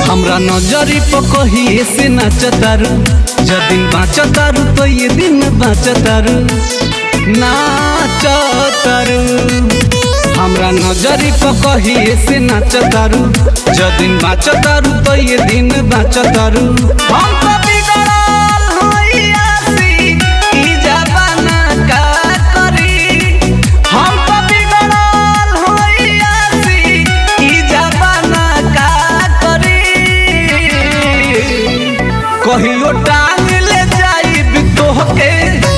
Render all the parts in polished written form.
हमरा नजरी पकही से नाचतारू जदिन बाचतारू तो ये दिन बाचतारू नाचतारू। हमरा नजरी पकही से नाचतारू जदिन बाचतारू तो ये दिन बाचतारू। हम तो बिगड़ल होई आसी ई जमाना का करी। हम तो बिगड़ल होई आसी ई जमाना का करी। कहियो टांग ले जाइब तोहके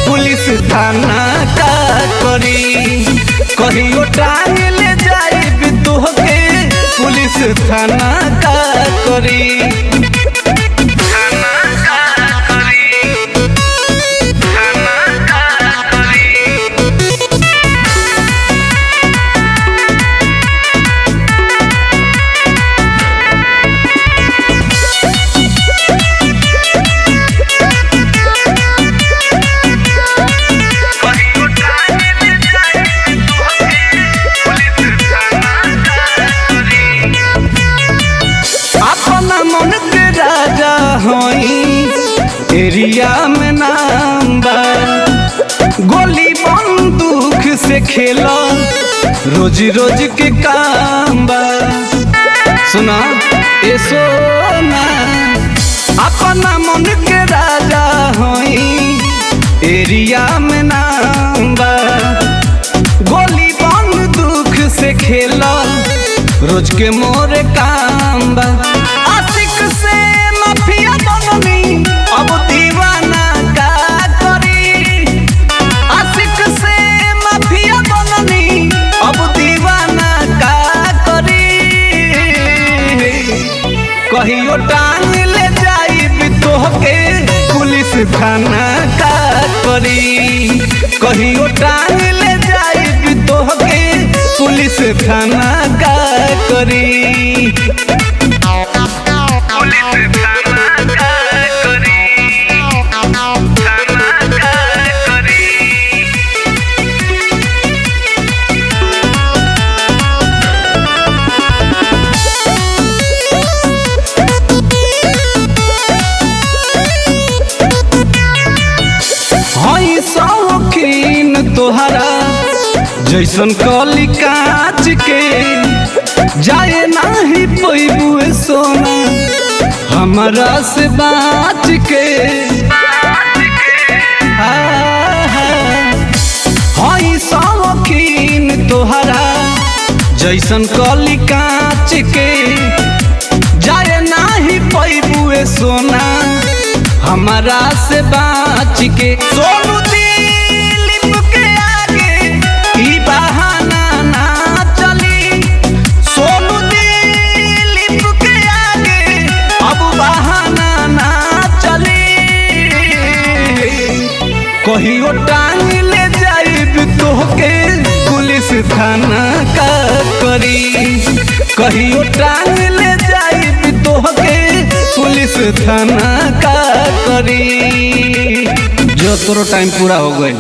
पुलिस थाना का करी। कहियो टांग ले जाइब तोहके पुलिस थाना का करी। मन के राजा होई एरिया में नाम बा। गोली बंदूक से खेलो रोज रोज के काम बा। सुना ए सोना अपना मन के राजा होई एरिया में नाम बा। गोली बंदूक से खेलो रोज के मोरे काम बा। आशिक से माफिया बननी अब दीवाना का करी। आशिक से माफिया बननी अब दीवाना का करी। कहियो टांग ले जाइब तोहके पुलिस थाना का करी। कहियो टांग ले जाइब तोहके पुलिस थाना का करी। हई शौकीन तोहरा जैसन कली काच के जाए नाही पैबुए सोना हमरा से बाच के। हई शौकीन तोहरा जैसन कली काच के जाए नाही पैबुए सोना हमरा से बाच के। सोनू दिलीप के आगे ई बहाना ना चली। सोनू दिलीप के आगे अब बहाना ना चली। कहियो टांग ले जाइब तोहके पुलिस थाना का करी। कहियो टांग ले जाइब तोहके पुलिस थाना का करी। जो तोरो टाइम पूरा हो गए।